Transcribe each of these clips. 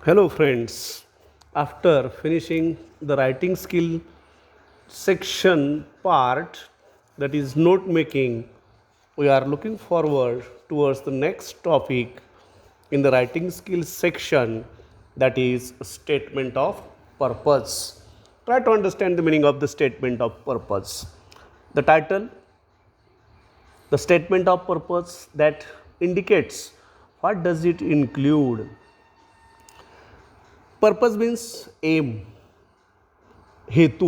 Hello, friends. After finishing the writing skill section part, that is note making, we are looking forward towards the next topic in the writing skills section, that is statement of purpose. Try to understand the meaning of the statement of purpose. The title, the statement of purpose, that indicates what does it include. Purpose means aim, हेतू.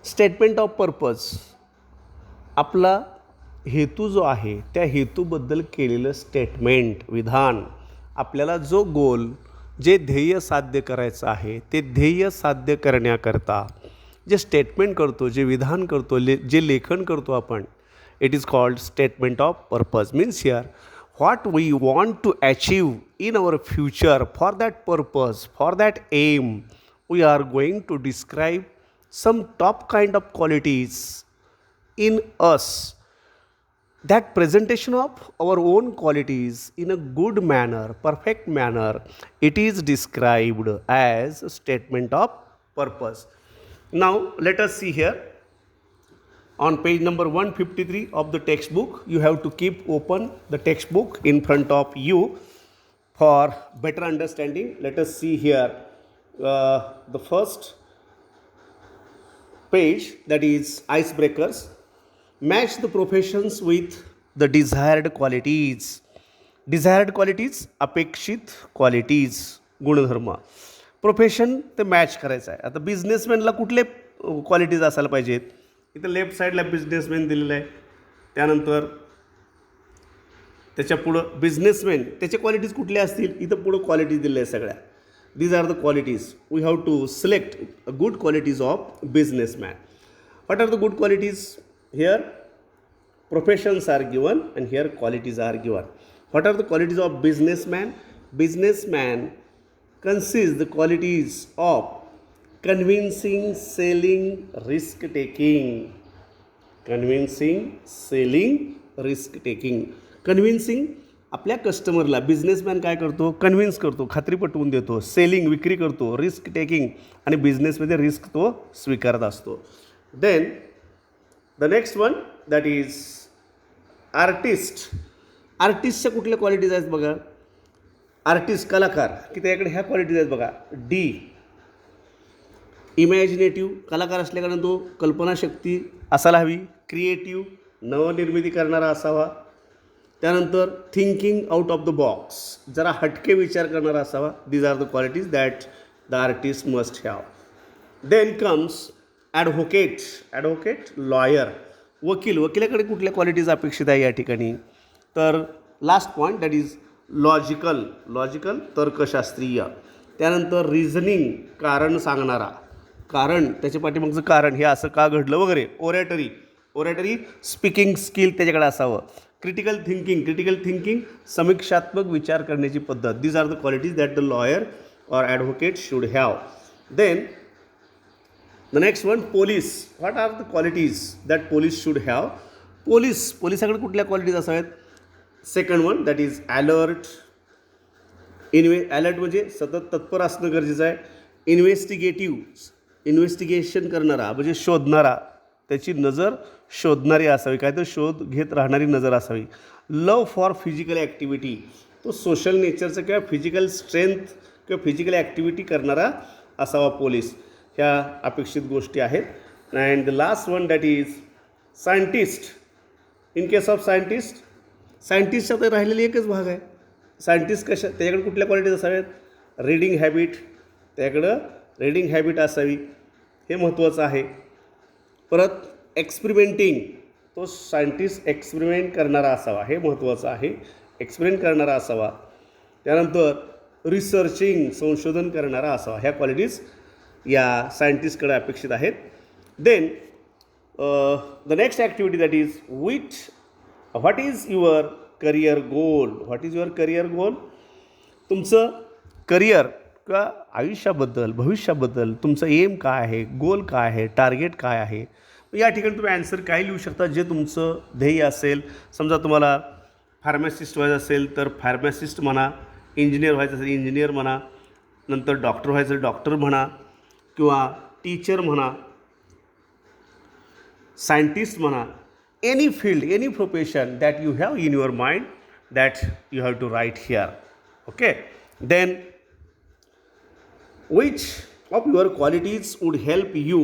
Statement of purpose, आपला हेतू जो आहे त्या हेतूबद्दल केलेलं statement, विधान. आपल्याला जो गोल, जे ध्येय साध्य करायचं आहे ते ध्येय साध्य करण्याकरता जे स्टेटमेंट करतो, जे विधान करतो, जे लेखन करतो आपण, it is called statement of purpose. Means here what we want to achieve in our future. For that purpose, for that aim, we are going to describe some top kind of qualities in us. That presentation of our own qualities in a good manner, perfect manner, it is described as a statement of purpose. Now let us see here. On page number 153 of the textbook, you have to keep open the textbook in front of you for better understanding. Let us see here the first page, that is icebreakers. Match the professions with the desired qualities. Desired qualities, अपेक्षित qualities, गुणधर्म. Profession ते match करायचं आहे. आता बिझनेसमॅनला कुठले qualities असायला पाहिजेत? इथं लेफ्ट साईडला बिझनेसमॅन दिलेलं आहे, त्यानंतर त्याच्या पुढं बिझनेसमॅन, त्याचे क्वालिटीज कुठल्या असतील? इथं पुढं क्वालिटीज दिलेल्या आहे सगळ्या. These are the qualities. We have to select good qualities of businessman. What are the good qualities? Here professions are given and here qualities are given. What are the qualities of businessman? Businessman consists the qualities of convincing, selling, risk taking. Convincing, selling, risk taking. Convincing, आपल्या कस्टमरला businessman काय करतो? Convince करतो, खात्री पटवून देतो. Selling, विक्री करतो. रिस्क टेकिंग, आणि बिझनेसमध्ये रिस्क तो स्वीकारत असतो. Then the next one, that is artist. आर्टिस्टच्या कुठल्या क्वालिटीज आहेत बघा? आर्टिस्ट, कलाकार, की त्याच्याकडे ह्या क्वालिटीज आहेत बघा. डी, इमॅजिनेटिव्ह, कलाकार असल्याकडे तो कल्पनाशक्ती असायला हवी. क्रिएटिव्ह, नवनिर्मिती करणारा असावा. त्यानंतर thinking out of the box, जरा हटके विचार करणारा असावा. These are the qualities that the artist must have. Then comes advocate. Advocate, lawyer, वकील. वकिलाकडे कुठल्या क्वालिटीज अपेक्षित आहे या ठिकाणी? तर last point, that is logical. Logical, तर्कशास्त्रीय. त्यानंतर रिझनिंग, कारण सांगणारा, कारण, त्याच्या पाठीमागचं कारण, हे असं का घडलं वगैरे. ओरॅटरी, ओरॅटरी, स्पीकिंग स्किल त्याच्याकडे असावं. क्रिटिकल थिंकिंग, क्रिटिकल थिंकिंग, समीक्षात्मक विचार करण्याची पद्धत. These are the qualities that the lawyer or advocate should have. Then the next one, police. What are the qualities that police should have? Police, पोलिसाकडे कुठल्या qualities असाव्यात? Second one, that is alert. Alert म्हणजे सतत तत्पर असणं गरजेचं आहे. Investigative, investigation करणारा म्हणजे शोधणारा, त्याची नजर शोधणारी असावी, काय तर शोध घेत राहणारी नजर असावी. लव फॉर फिजिकल ॲक्टिव्हिटी, तो सोशल नेचरचं किंवा फिजिकल स्ट्रेंथ किंवा फिजिकल ॲक्टिव्हिटी करणारा असावा पोलीस. ह्या अपेक्षित गोष्टी आहेत. And the last one, that is scientist. In case of scientist, सायंटिस्टचा तर राहिलेली एकच भाग आहे. सायंटिस्ट कशा, त्याच्याकडे कुठल्या क्वालिटीज असाव्यात? रीडिंग हॅबिट, त्याच्याकडं रीडिंग हॅबिट असावी, हे महत्त्वाचं आहे. परत एक्सपेरिमेंटिंग, तो सायंटिस्ट एक्सपेरिमेंट करणारा असावा, हे महत्त्वाचं आहे. एक्सपेरिमेंट करणारा असावा. त्यानंतर रिसर्चिंग, संशोधन करणारा असावा. ह्या क्वालिटीज या सायंटिस्टकडे अपेक्षित आहेत. Then the next activity, that is what is your career goal? What is your career goal? तुमचं करिअर किंवा आयुष्याबद्दल, भविष्याबद्दल तुमचं एम काय आहे, गोल काय आहे, टार्गेट काय आहे? या ठिकाणी तुम्ही ॲन्सर काय लिहू शकता, जे तुमचं ध्येय असेल. समजा तुम्हाला फार्मासिस्ट व्हायचं असेल तर फार्मासिस्ट म्हणा. इंजिनियर व्हायचं असेल इंजिनियर म्हणा, नंतर डॉक्टर व्हायचं डॉक्टर म्हणा, किंवा टीचर म्हणा, सायंटिस्ट म्हणा, any field, any profession that you have in your mind that you have to write here. Okay. Then which of your qualities would help you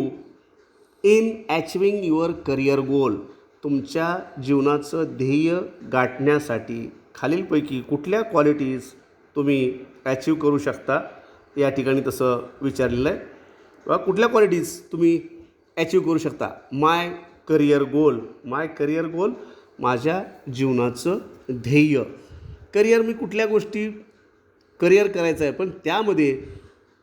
in achieving your career goal? तुमच्या जीवनाचं ध्येय गाठण्यासाठी खालीलपैकी कुठल्या qualities तुम्ही achieve करू शकता, या ठिकाणी तसं विचारलेलं आहे. किंवा कुठल्या क्वालिटीज तुम्ही ॲचिव्ह करू शकता. माय करिअर गोल, माझ्या जीवनाचं ध्येय. करिअर मी कुठल्या गोष्टी करिअर करायचं आहे, पण त्यामध्ये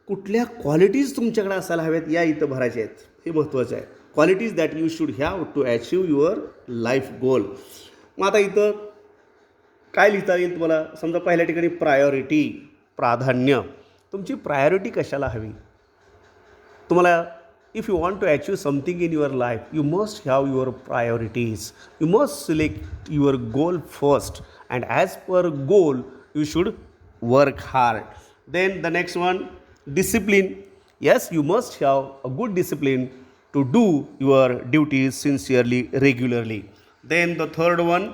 कुठल्या क्वालिटीज तुमच्याकडे असायला हव्यात या इथं भरायच्या आहेत. हे महत्त्वाचं आहे. Qualities that you should have to achieve your life goal. मग आता इथं काय लिहिता येईल तुम्हाला. समजा पहिल्या ठिकाणी प्रायोरिटी, प्राधान्य. तुमची प्रायोरिटी कशाला हवी. तुम्हाला if you want to achieve something in your life you must have your priorities. You must select your goal first and as per goal you should work hard. Then the next one, discipline. Yes, you must have a good discipline to do your duties sincerely, regularly. Then the third one,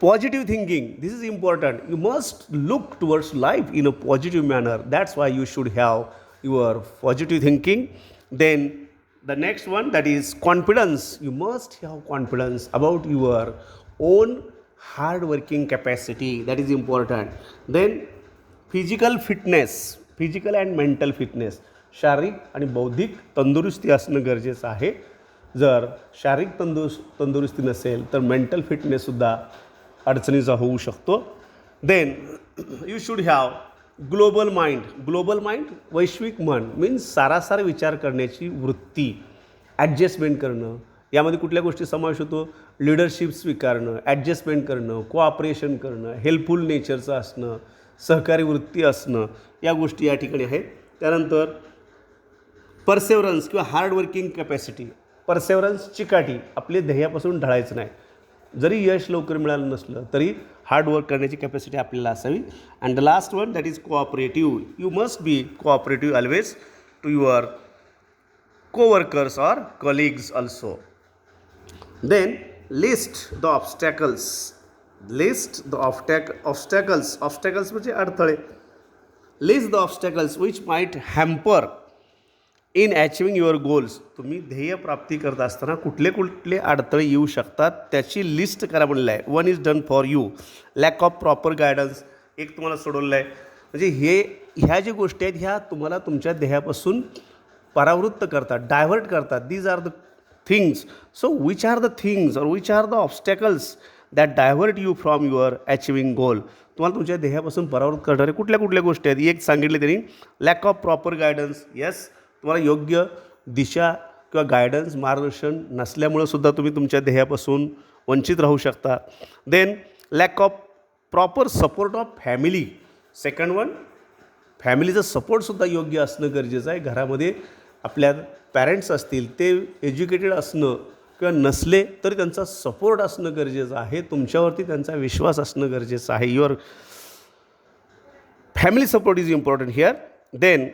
positive thinking. This is important. You must look towards life in a positive manner. That's why you should have your positive thinking. Then the next one, that is confidence. You must have confidence about your own hard working capacity. That is important. Then physical and mental fitness. शारीरिक आणि बौद्धिक तंदुरुस्ती असणं गरजेचं आहे. जर शारीरिक तंदुरुस्ती नसेल तर मेंटल फिटनेससुद्धा अडचणीचा होऊ शकतो. Then you should have global mind, वैश्विक मन. मीन्स सारासार विचार करण्याची वृत्ती. ॲडजस्टमेंट करणं, यामध्ये कुठल्या गोष्टी समावेश होतो. लिडरशिप स्वीकारणं, ॲडजस्टमेंट करणं, कोऑपरेशन करणं, हेल्पफुल नेचरचं असणं, सहकारी वृत्ती असणं, या गोष्टी या ठिकाणी आहेत. त्यानंतर परसेवरन्स किंवा हार्डवर्किंग कॅपॅसिटी. परसेवरन्स, चिकाटी. आपले ध्येयापासून ढळायचं नाही. जरी यश लवकर मिळालं नसलं तरी हार्डवर्क करण्याची कॅपॅसिटी आपल्याला असावी. And the last one, that is cooperative. You must be cooperative always to your coworkers or colleagues also. Then list the obstacles. Obstacles म्हणजे अडथळे. List the obstacles which might hamper in achieving your goals. तुम्ही ध्येय प्राप्ती करत असताना कुठले कुठले अडथळे येऊ शकतात त्याची लिस्ट करा म्हणलेलं आहे. One is done for you. Lakh of proper guidance एक तुम्हाला सोडवलं आहे. म्हणजे ह्या ज्या गोष्टी आहेत ह्या तुम्हाला तुमच्या ध्येयापासून परावृत्त करतात, डायव्हर्ट करतात. These are the things. So which are the things or which are the obstacles that divert you from your achieving goal. तुम्हाला तुमच्या ध्येयापासून परावृत्त करणारे कुठल्या कुठल्या गोष्टी आहेत. एक सांगितले त्यांनी, lakh of proper guidance. Yes, तुम्हाला योग्य दिशा किंवा गायडन्स, मार्गदर्शन नसल्यामुळं सुद्धा तुम्ही तुमच्या ध्येयापासून वंचित राहू शकता. Then lack of proper support of family. Second one, फॅमिलीचं सपोर्टसुद्धा योग्य असणं गरजेचं आहे. घरामध्ये आपल्या पॅरेंट्स असतील ते एज्युकेटेड असणं किंवा नसले तरी त्यांचा सपोर्ट असणं गरजेचं आहे. तुमच्यावरती त्यांचा विश्वास असणं गरजेचं आहे. Your family support is important here. Then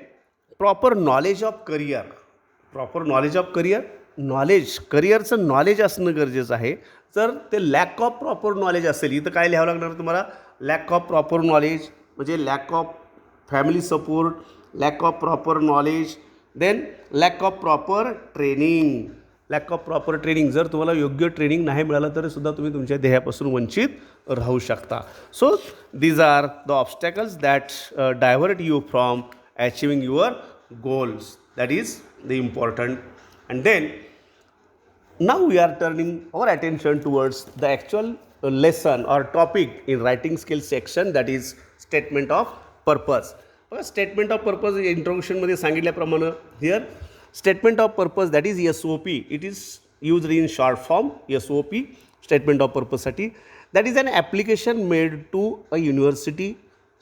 proper knowledge of career. करिअरचं नॉलेज असणं गरजेचं आहे. जर ते लॅक ऑफ प्रॉपर नॉलेज असेल, इथं काय लिहावं लागणार तुम्हाला. लॅक ऑफ प्रॉपर नॉलेज म्हणजे lack of family support, lack of proper knowledge. Then lack of proper training. जर तुम्हाला योग्य ट्रेनिंग नाही मिळालं तरी सुद्धा तुम्ही तुमच्या ध्येयापासून वंचित राहू शकता. So these are the obstacles that divert you from achieving your goals. That is the important. And then now we are turning our attention towards the actual lesson or topic in writing skills section, that is statement of purpose. बघा, statement of purpose इंट्रोडक्शनमध्ये सांगितल्याप्रमाणे here statement of purpose that is SOP. It is used in short form SOP. Statement of पर्पजसाठी that is an application made to a university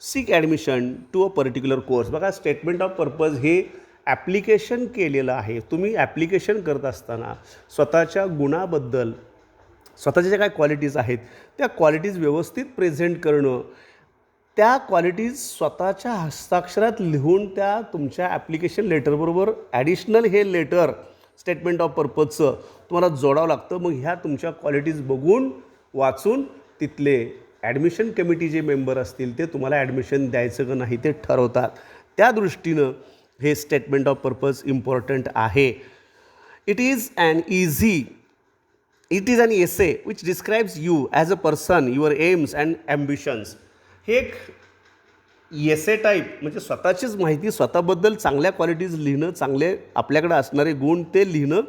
seek admission to a particular course. बघा, statement of purpose हे application केलेलं आहे. तुम्ही application करत असताना स्वतःच्या गुणाबद्दल, स्वतःच्या ज्या काय क्वालिटीज आहेत त्या क्वालिटीज व्यवस्थित प्रेझेंट करणं त्या क्वालिटीज स्वतःच्या हस्ताक्षरात लिहून त्या तुमच्या ॲप्लिकेशन लेटरबरोबर ॲडिशनल हे लेटर स्टेटमेंट ऑफ पर्पजचं तुम्हाला जोडावं लागतं. मग ह्या तुमच्या क्वालिटीज बघून वाचून तिथले ॲडमिशन कमिटी जे मेंबर असतील ते तुम्हाला ॲडमिशन द्यायचं का नाही ते ठरवतात. त्या दृष्टीनं हे स्टेटमेंट ऑफ पर्पज इम्पॉर्टंट आहे. It is an essay which describes you as a person, your aims and ambitions. हे एक एसे टाईप म्हणजे स्वतःचीच माहिती, स्वतःबद्दल चांगल्या क्वालिटीज लिहिणं, चांगले आपल्याकडे असणारे गुण ते लिहिणं,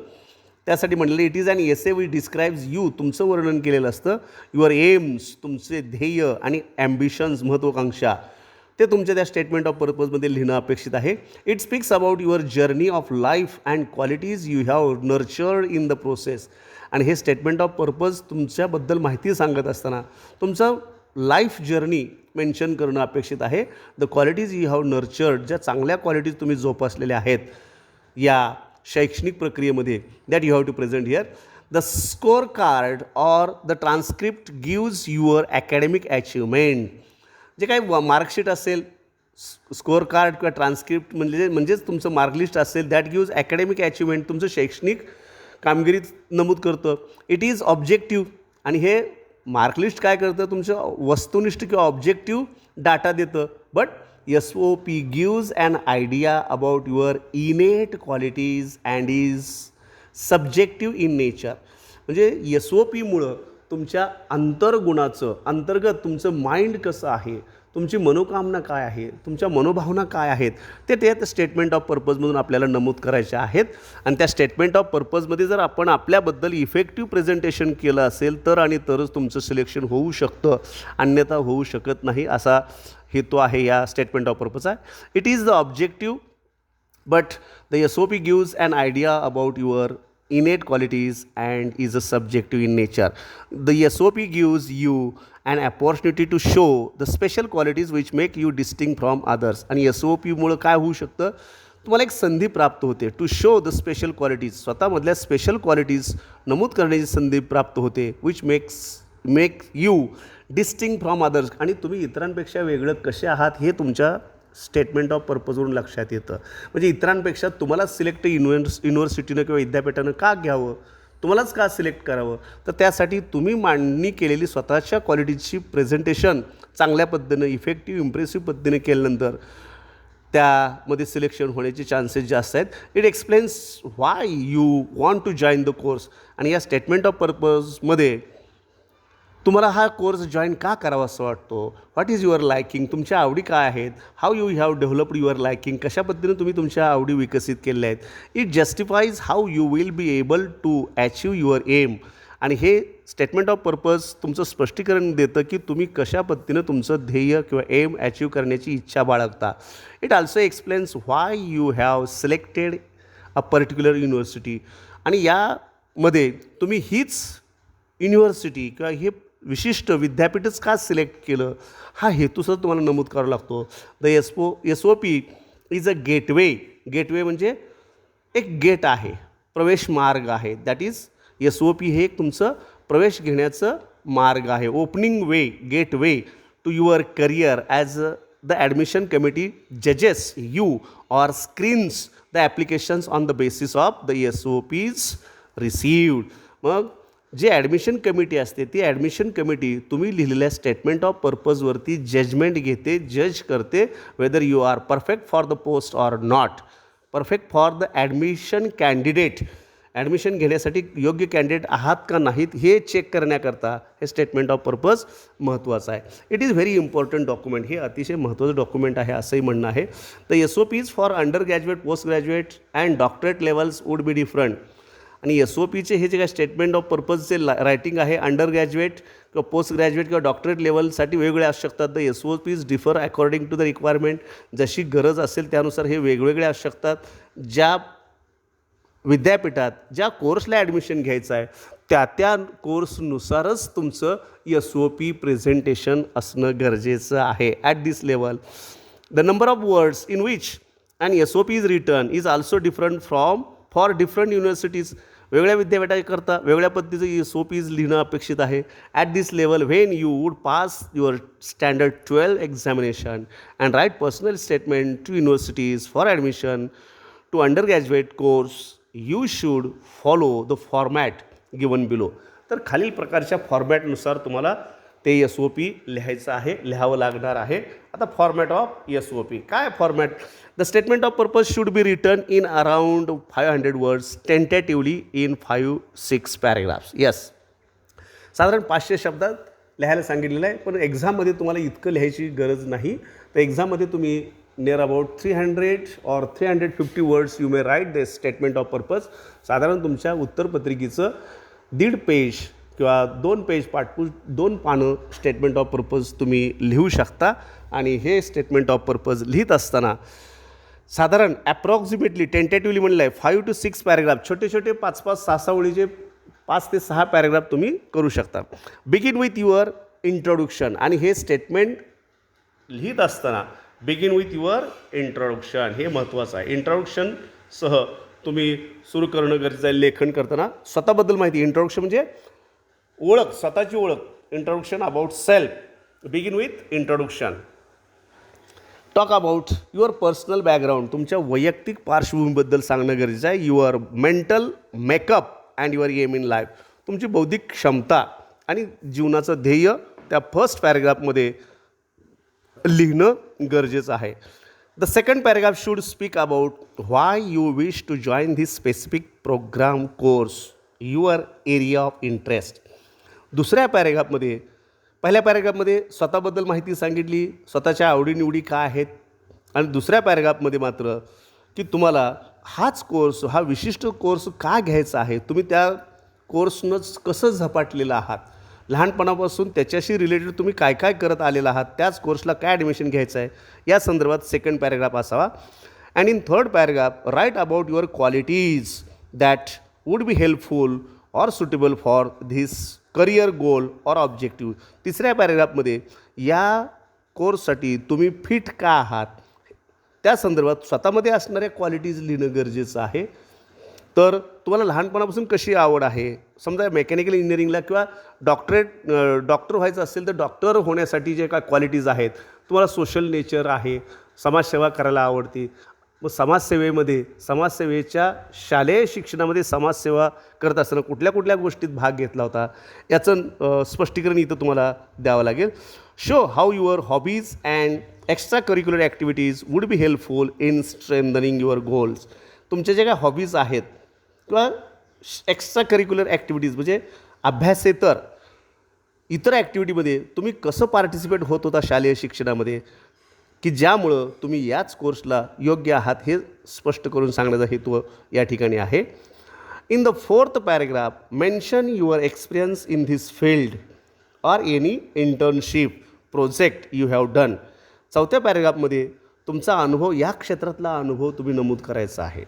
त्यासाठी म्हटलेलं it is an essay which describes you, तुमचं वर्णन केलेलं असतं. युअर एम्स, तुमचे ध्येय आणि ॲम्बिशन्स, महत्त्वाकांक्षा, ते तुमच्या त्या स्टेटमेंट ऑफ पर्पजमध्ये लिहिणं अपेक्षित आहे. It speaks about your journey of life and qualities you have nurtured in the process. आणि हे स्टेटमेंट ऑफ पर्पज तुमच्याबद्दल माहिती सांगत असताना तुमचं लाईफ जर्नी मेन्शन करणं अपेक्षित आहे. The qualities you have nurtured, ज्या चांगल्या क्वालिटीज तुम्ही जोपासलेल्या आहेत या शैक्षणिक प्रक्रियेमध्ये, that you have to present here. The score card or the transcript gives your academic achievement. जे काही मार्कशीट असेल, स्कोअर कार्ड किंवा ट्रान्स्क्रिप्ट म्हणजेच तुमचं मार्कलिस्ट असेल, दॅट गिव्ज ॲकॅडमिक अचिव्हमेंट, तुमचं शैक्षणिक कामगिरीत नमूद करतं. इट इज ऑब्जेक्टिव्ह, आणि हे मार्कलिस्ट काय करतं, तुमचं वस्तुनिष्ठ किंवा ऑब्जेक्टिव्ह डाटा देतं. But SOP gives an idea about your innate qualities and is subjective in nature. म्हणजे SOPमुळं तुमच्या अंतर्गुणाचं, अंतर्गत तुमचं माइंड कसं आहे, तुमची मनोकामना काय आहे, तुमच्या मनोभावना काय आहेत, ते स्टेटमेंट ऑफ पर्पजमधून आपल्याला नमूद करायचे आहेत. आणि त्या स्टेटमेंट ऑफ पर्पजमध्ये जर आपण आपल्याबद्दल इफेक्टिव्ह प्रेझेंटेशन केलं असेल तर आणि तरच तुमचं सिलेक्शन होऊ शकतं, अन्यथा होऊ शकत नाही, असा हेतू आहे या स्टेटमेंट ऑफ पर्पजचा. It is the objective but the SOP gives an idea about your innate qualities and is a subjective in nature. The SOP gives you an opportunity to show the special qualities which make you distinct from others. आणि SOPमुळं काय होऊ शकतं, तुम्हाला एक संधी प्राप्त होते to show the special qualities, स्वतःमधल्या स्पेशल क्वालिटीज नमूद करण्याची संधी प्राप्त होते, which make you distinct from others. आणि तुम्ही इतरांपेक्षा वेगळं कसे आहात हे तुमच्या स्टेटमेंट ऑफ पर्पजवरून लक्षात येतं. म्हणजे इतरांपेक्षा तुम्हाला सिलेक्ट युनिव्हर्सिटीनं किंवा विद्यापीठानं का घ्यावं, तुम्हालाच का सिलेक्ट करावं, तर त्यासाठी तुम्ही मांडणी केलेली स्वतःच्या क्वालिटीची प्रेझेंटेशन चांगल्या पद्धतीनं, इफेक्टिव्ह, इम्प्रेसिव्ह पद्धतीने केल्यानंतर त्यामध्ये सिलेक्शन होण्याचे चान्सेस जास्त आहेत. It explains why you want to join the course. आणि या स्टेटमेंट ऑफ पर्पजमध्ये तुम्हाला हा कोर्स जॉईन का करावा असं वाटतो, व्हॉट इज युअर लायकिंग, तुमच्या आवडी काय आहेत, how you have developed your liking, कशा पद्धतीने तुम्ही तुमच्या आवडी विकसित केलेल्या आहेत. It justifies how you will be able to achieve your aim. आणि हे स्टेटमेंट ऑफ पर्पज तुमचं स्पष्टीकरण देतं की तुम्ही कशा पद्धतीनं तुमचं ध्येय किंवा एम अचीव करण्याची इच्छा बाळगता. It also explains why you have selected a particular university. आणि यामध्ये तुम्ही हीच युनिव्हर्सिटी किंवा हे विशिष्ट विद्यापीठच का सिलेक्ट केलं, हा हेतूसुद्धा तुम्हाला नमूद करावा लागतो. The SOP is a gateway म्हणजे एक गेट आहे, प्रवेश मार्ग आहे. दॅट इज SOP हे एक तुमचं प्रवेश घेण्याचं मार्ग आहे, opening way, gateway to your career as the admission committee जजेस you or screens the applications on the basis of the SOPs received. मग जे ॲडमिशन कमिटी असते ती ॲडमिशन कमिटी तुम्ही लिहिलेल्या स्टेटमेंट ऑफ पर्पजवरती जजमेंट घेते, जज करते whether you are perfect for the post or not, perfect for the admission candidate, admission घेण्यासाठी योग्य कॅन्डिडेट आहात का नाहीत हे चेक करण्याकरता हे स्टेटमेंट ऑफ पर्पज महत्त्वाचं आहे. It is very important document, हे अतिशय महत्त्वाचं डॉक्युमेंट आहे असंही म्हणणं आहे. The SOPs for undergraduate, postgraduate and doctorate levels would be different. आणि SOPचे हे जे काय स्टेटमेंट ऑफ पर्पजचे रायटिंग आहे, अंडर ग्रॅज्युएट किंवा पोस्ट ग्रॅज्युएट किंवा डॉक्टरेट लेवलसाठी वेगवेगळे असू शकतात. The SOPs differ according to the requirement. जशी गरज असेल त्यानुसार हे वेगवेगळे असू शकतात. ज्या विद्यापीठात ज्या कोर्सला ॲडमिशन घ्यायचं आहे त्या कोर्सनुसारच तुमचं SOP प्रेझेंटेशन असणं गरजेचं आहे at this level. The number of words in which and SOP is written is also different for different universities. वेगळ्या विद्यापीठाकरता वेगळ्या पद्धतीचं SOPs लिहिणं अपेक्षित आहे. At this level when you would pass your standard 12 examination and write personal statement to universities for admission to undergraduate course you should follow the format given below. तर खालील प्रकारच्या फॉर्मॅटनुसार तुम्हाला ते SOP लिहायचं आहे, लिहावं लागणार आहे. आता फॉर्मॅट ऑफ SOP काय format? The statement of purpose should be written in around 500 words tentatively in 5-6 paragraphs. Yes, साधारण 500 शब्दात लिहायला सांगितलेलं आहे, पण एक्झाममध्ये तुम्हाला इतकं लिहायची गरज नाही. तर एक्झाममध्ये तुम्ही near about 300 or 350 words you may write the statement of purpose. साधारण तुमच्या उत्तरपत्रिकेचं 1.5 पेज किंवा 2 पेज पाठवून 2 पानं स्टेटमेंट ऑफ पर्पज तुम्ही लिहू शकता. आणि हे स्टेटमेंट ऑफ पर्पज लिहित असताना साधारण ॲप्रॉक्सिमेटली टेंटेटिव्हली म्हणलं आहे 5 to 6 पॅरेग्राफ, छोटे छोटे 5-5, 6-6 ओळीचे 5 ते 6 पॅरेग्राफ तुम्ही करू शकता. Begin with your introduction. आणि हे स्टेटमेंट लिहित असताना बिगिन विथ युअर इंट्रोडक्शन हे महत्त्वाचं आहे. इंट्रोडक्शनसह तुम्ही सुरू करणं गरजेचं आहे. लेखन करताना स्वतःबद्दल माहिती, इंट्रोडक्शन म्हणजे ओळख, स्वतःची ओळख. Introduction about self. Begin with introduction. Talk about your personal background. तुमच्या वैयक्तिक पार्श्वभूमीबद्दल सांगणं गरजेचं आहे. Your mental makeup and your aim in life. तुमची बौद्धिक क्षमता आणि जीवनाचं ध्येय त्या फर्स्ट पॅरेग्राफमध्ये लिहिणं गरजेचं आहे. The second paragraph should speak about why you wish to join this specific programme course your area of interest. दुसऱ्या पॅरेग्राफमध्ये, पहिल्या पॅरेग्राफमध्ये स्वतःबद्दल माहिती सांगितली, स्वतःच्या आवडीनिवडी काय आहेत. आणि दुसऱ्या पॅरेग्राफमध्ये मात्र की तुम्हाला हाच कोर्स, हा विशिष्ट कोर्स का घ्यायचा आहे, तुम्ही त्या कोर्सनंच कसं झपाटलेलं आहात, लहानपणापासून त्याच्याशी रिलेटेड तुम्ही काय काय करत आलेला आहात, त्याच कोर्सला काय ॲडमिशन घ्यायचं आहे, या संदर्भात सेकंड पॅरेग्राफ असावा. And in third paragraph write about your qualities that would be helpful or suitable for this career goal or objective. तिसऱ्या पॅरेग्राफमध्ये या कोर्ससाठी तुम्ही फिट का आहात त्या संदर्भात स्वतःमध्ये असणाऱ्या क्वालिटीज लिहिणं गरजेचं आहे. तर तुम्हाला लहानपणापासून कशी आवड आहे, समजा मेकॅनिकल इंजिनिअरिंगला किंवा डॉक्टर व्हायचं असेल तर डॉक्टर होण्यासाठी जे काय क्वालिटीज आहेत, तुम्हाला सोशल नेचर आहे, समाजसेवा करायला आवडते, मग समाजसेवेच्या शालेय शिक्षणामध्ये समाजसेवा करत असताना कुठल्या कुठल्या गोष्टीत भाग घेतला होता याचं स्पष्टीकरण इथं तुम्हाला द्यावं लागेल. Show how your hobbies and extra curricular activities wood be helpful in strengthening your goals. तुमच्या जे काय हॉबीज आहेत किंवा एक्स्ट्रा करिक्युलर ॲक्टिव्हिटीज म्हणजे अभ्यासेतर इतर ॲक्टिव्हिटीमध्ये तुम्ही कसं पार्टिसिपेट होत होता शालेय शिक्षणामध्ये, की ज्यामुळं तुम्ही याच कोर्सला योग्य आहात हे स्पष्ट करून सांगण्याचा हेतू या ठिकाणी आहे. In the fourth paragraph mention your experience in this field or any internship project you have done. चौथ्या पॅरेग्राफमध्ये तुमचा अनुभव, या क्षेत्रातला अनुभव तुम्ही नमूद करायचा आहे.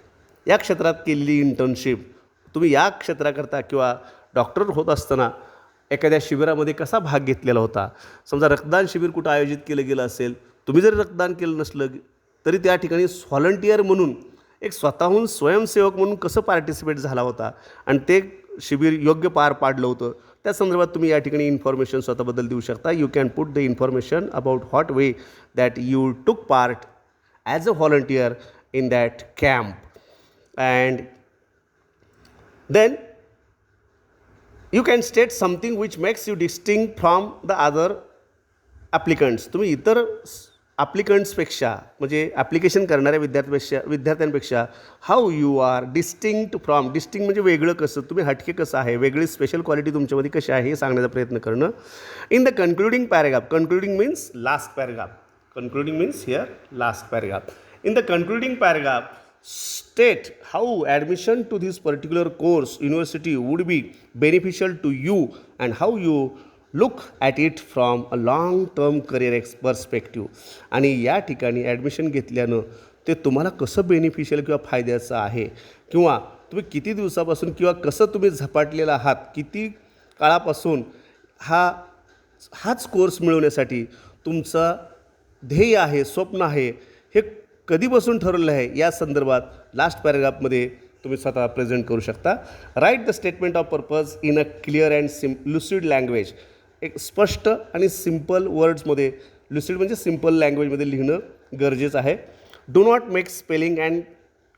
या क्षेत्रात केलेली इंटर्नशिप, तुम्ही या क्षेत्राकरता किंवा डॉक्टर होत असताना एखाद्या शिबिरामध्ये कसा भाग घेतलेला होता. समजा रक्तदान शिबिर कुठं आयोजित केलं गेलं असेल, तुम्ही जरी रक्तदान केलं नसलं तरी त्या ठिकाणी व्हॉलंटियर म्हणून एक स्वतःहून स्वयंसेवक म्हणून कसं पार्टिसिपेट झाला होता आणि ते शिबिर योग्य पार पाडलं होतं, त्या संदर्भात तुम्ही या ठिकाणी इन्फॉर्मेशन स्वतःबद्दल देऊ शकता. You can put the information about what way that you took part as a volunteer in that camp. And then you can state something which makes you distinct from the other applicants. तुम्ही इतर ॲप्लिकंट्सपेक्षा म्हणजे application करणाऱ्या विद्यार्थ्यांपेक्षा how you are distinct from. Distinct म्हणजे वेगळं कसं, तुम्ही हटके कसं आहे, वेगळी स्पेशल क्वालिटी तुमच्यामध्ये कशी आहे हे सांगण्याचा प्रयत्न करणं. In the concluding paragraph, concluding means last paragraph, concluding means here last paragraph. In the concluding paragraph state how admission to this particular course university would be beneficial to you and how you look at it from a long term career perspective. आणि या ठिकाणी admission घेतल्यानं ते तुम्हाला कसं beneficial किंवा फायद्याचं आहे, किंवा तुम्ही किती दिवसापासून किंवा कसं तुम्ही झपाटलेला आहात, किती काळापासून हाच कोर्स मिळवण्यासाठी तुमचं ध्येय आहे, स्वप्न आहे, हे कधीपासून ठरवलं आहे या संदर्भात लास्ट पॅरेग्राफमध्ये तुम्ही स्वतः प्रेझेंट करू शकता. Write the statement of purpose in a clear and lucid language. एक स्पष्ट आणि सिम्पल वर्ड्समध्ये, लुसिड म्हणजे सिम्पल लँग्वेजमध्ये लिहिणं गरजेचं आहे. Do not make spelling and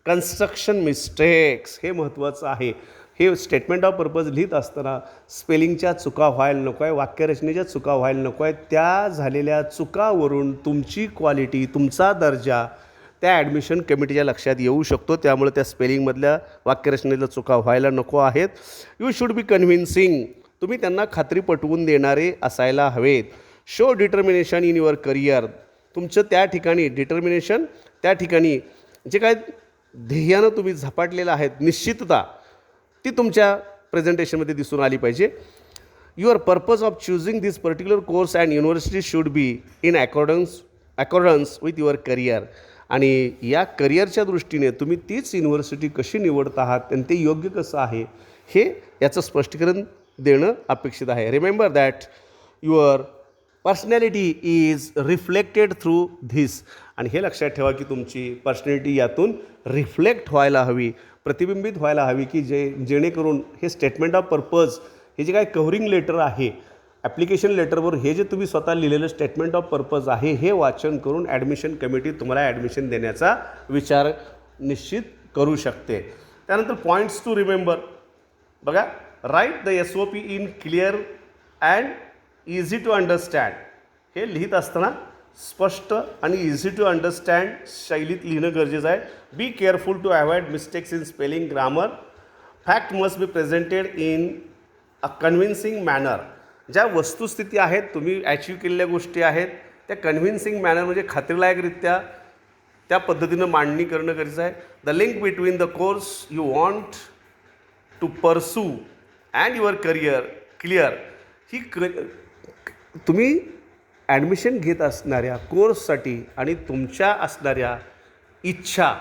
construction mistakes. हे महत्त्वाचं आहे. हे स्टेटमेंट ऑफ पर्पज लिहित असताना स्पेलिंगच्या चुका व्हायला नको आहे, वाक्यरचनेच्या चुका व्हायला नको आहे. त्या झालेल्या चुकावरून तुमची क्वालिटी, तुमचा दर्जा त्या ॲडमिशन कमिटीच्या लक्षात येऊ शकतो. त्यामुळे त्या स्पेलिंगमधल्या वाक्यरचनेला चुका व्हायला नको आहेत. You should be convincing. तुम्ही त्यांना खात्री पटवून देणारे असायला हवेत. Show determination in your career. तुमचं त्या ठिकाणी डिटर्मिनेशन, त्या ठिकाणी जे काय ध्येयानं तुम्ही झपाटलेलं आहेत, निश्चितता, ती तुमच्या प्रेझेंटेशनमध्ये दिसून आली पाहिजे. Your purpose of choosing this particular course and university should be in accordance with your career. आणि या करिअरच्या दृष्टीने तुम्ही तीच युनिव्हर्सिटी कशी निवडत आहात आणि ते योग्य कसं आहे, हे याचं स्पष्टीकरण देणं अपेक्षित आहे. Remember that your personality is reflected through this. आणि हे लक्षात ठेवा की तुमची पर्सनॅलिटी यातून रिफ्लेक्ट व्हायला हवी, प्रतिबिंबित व्हायला हवी, की जेणेकरून हे स्टेटमेंट ऑफ पर्पज, हे जे काय कव्हरिंग लेटर आहे ॲप्लिकेशन लेटरवर, हे जे तुम्ही स्वतः लिहिलेलं स्टेटमेंट ऑफ पर्पज आहे, हे वाचन करून ॲडमिशन कमिटी तुम्हाला ॲडमिशन देण्याचा विचार निश्चित करू शकते. त्यानंतर पॉईंट्स टू रिमेंबर बघा. Write the SOP in clear and easy to understand. हे लिहित असताना स्पष्ट आणि इझी टू अंडरस्टँड शैलीत लिहिणं गरजेचं आहे. Be careful to avoid mistakes in spelling, grammar. Fact must be presented in a convincing manner. ज्या वस्तुस्थिती आहेत, तुम्ही ॲचिव्ह केलेल्या गोष्टी आहेत, त्या कन्व्हिन्सिंग मॅनर म्हणजे खात्रीलायकरित्या त्या पद्धतीनं मांडणी करणं गरजेचं आहे. The link between the course you want to pursue and your career clear. ही तुम्ही ॲडमिशन घेत असणाऱ्या कोर्ससाठी आणि तुमच्या असणाऱ्या इच्छा,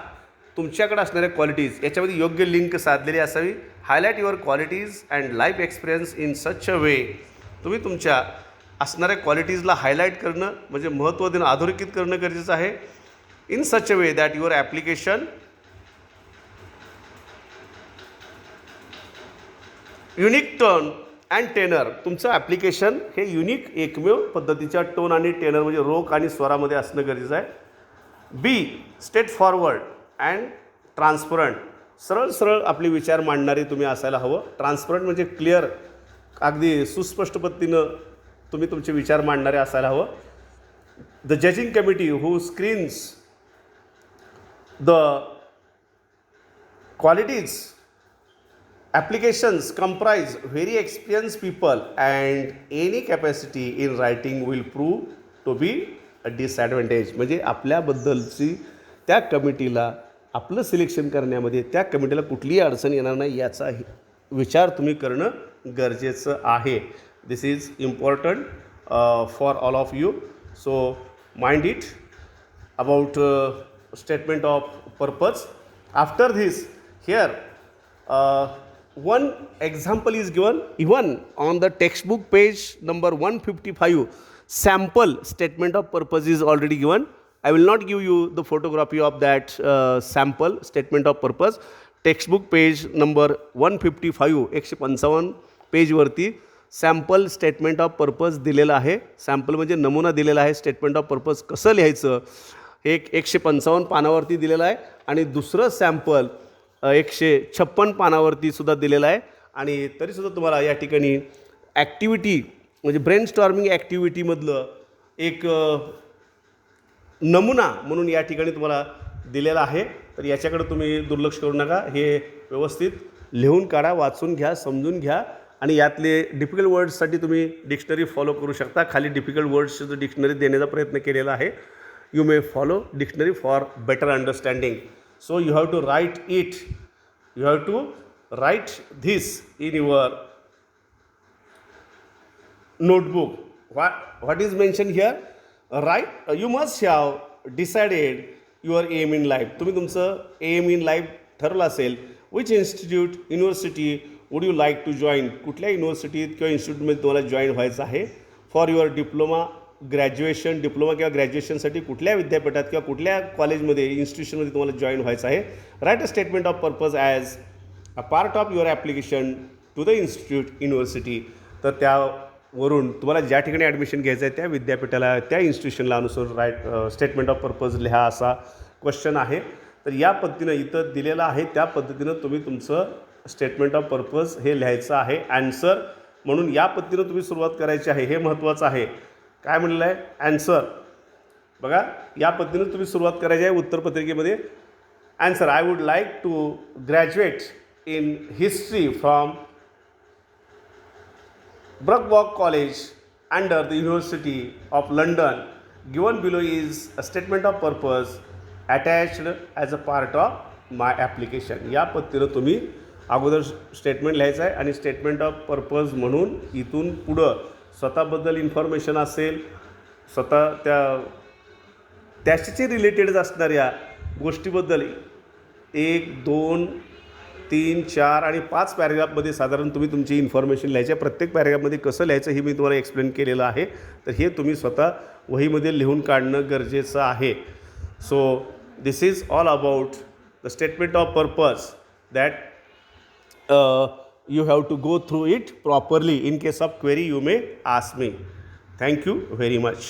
तुमच्याकडे असणाऱ्या क्वालिटीज, याच्यामध्ये योग्य लिंक साधलेली असावी. Highlight your qualities and life experience in such a way. तुम्ही तुमच्या असणाऱ्या क्वालिटीजला हायलाईट करणं म्हणजे महत्त्व देणं, अधोरेखित करणं गरजेचं आहे. In such a way that your application unique turn and tenor. तुमचं ॲप्लिकेशन हे युनिक, एकमेव पद्धतीच्या टोन आणि टेनर म्हणजे रोख आणि स्वरामध्ये असणं गरजेचं आहे. Be straight forward and transparent. सरळ सरळ आपले विचार मांडणारे तुम्ही असायला हवं. ट्रान्सपरंट म्हणजे क्लिअर, अगदी सुस्पष्ट पद्धतीनं तुम्ही तुमचे विचार मांडणारे असायला हवं. The judging committee who screens the qualities applications comprise very experienced people and any capacity in writing will prove to be a disadvantage. म्हणजे आपल्याबद्दलची त्या कमिटीला, आपलं सिलेक्शन करण्यामध्ये त्या कमिटीला कुठलीही अडचण येणार नाही याचा विचार तुम्ही करणं गरजेचं आहे. This is important for all of you. So mind it about statement of purpose. After this here one example is given. Even on the textbook page number 155, sample statement of purpose is already given. I will not give you the photography of that sample statement of purpose. Textbook page number 155, 155 पेजवरती sample statement of purpose दिलेलं आहे. Sample म्हणजे नमुना दिलेला आहे. Statement of purpose कसं लिहायचं हे 155 पानावरती दिलेलं आहे. आणि दुसरं सॅम्पल 156 पानावरती सुद्धा दिलेला आहे. आणि तरीसुद्धा तुम्हाला या ठिकाणी ॲक्टिव्हिटी म्हणजे ब्रेन स्टॉर्मिंग ॲक्टिव्हिटीमधलं एक नमुना म्हणून या ठिकाणी तुम्हाला दिलेला आहे. तर याच्याकडे तुम्ही दुर्लक्ष करू नका. हे व्यवस्थित लिहून काढा, वाचून घ्या, समजून घ्या. आणि यातले डिफिकल्ट वर्ड्ससाठी तुम्ही डिक्शनरी फॉलो करू शकता. खाली डिफिकल्ट वर्ड्सचं डिक्शनरी देण्याचा प्रयत्न केलेला आहे. You may follow dictionary for better understanding. So you have to write it. You have to write this in your notebook. What is mentioned here? Right? You must have decided your aim in life. तुम्ही तुमचं aim in life ठरलं असेल. Which institute, university would you like to join? कुठल्या युनिव्हर्सिटीत किंवा इन्स्टिट्यूटमध्ये तुम्हाला join व्हायचं आहे? For your diploma graduation diploma किंवा ग्रॅज्युएशनसाठी कुठल्या विद्यापीठात किंवा कुठल्या कॉलेजमध्ये इन्स्टिट्यूशनमध्ये तुम्हाला जॉईन व्हायचं आहे. Write a statement of purpose as a part of your application to the institute university. तर त्यावरून तुम्हाला ज्या ठिकाणी ॲडमिशन घ्यायचं आहे त्या विद्यापीठाला त्या इन्स्टिट्यूशनला अनुसरून राईट स्टेटमेंट ऑफ पर्पज लिहा असा क्वेश्चन आहे. तर या पद्धतीनं इथं दिलेलं आहे त्या पद्धतीनं तुम्ही तुमचं स्टेटमेंट ऑफ पर्पज हे लिहायचं आहे. ॲन्सर म्हणून या पद्धतीनं तुम्ही सुरुवात करायची आहे, हे महत्त्वाचं आहे. काय म्हणलं आहे ॲन्सर बघा, या पद्धतीनं तुम्ही सुरुवात करायची आहे उत्तरपत्रिकेमध्ये. Answer I would like to graduate in history from Birkbeck college under the University of London. Given below is a statement of purpose attached as a part of my application. या पद्धतीनं तुम्ही अगोदर स्टेटमेंट लिहायचं आहे आणि statement of purpose म्हणून इथून पुढं स्वतःबद्दल इन्फॉर्मेशन असेल, स्वतः त्याच्याशी रिलेटेड असणाऱ्या गोष्टीबद्दल 1, 2, 3, 4 आणि 5 पॅरेग्राफमध्ये साधारण तुम्ही तुमची इन्फॉर्मेशन लिहायची. प्रत्येक पॅरेग्राफमध्ये कसं लिहायचं हे मी तुम्हाला एक्सप्लेन केलेलं आहे. तर हे तुम्ही स्वतः वहीमध्ये लिहून काढणं गरजेचं आहे. So this is all about the statement of purpose that you have to go through it properly. In case of query you may ask me. Thank you very much.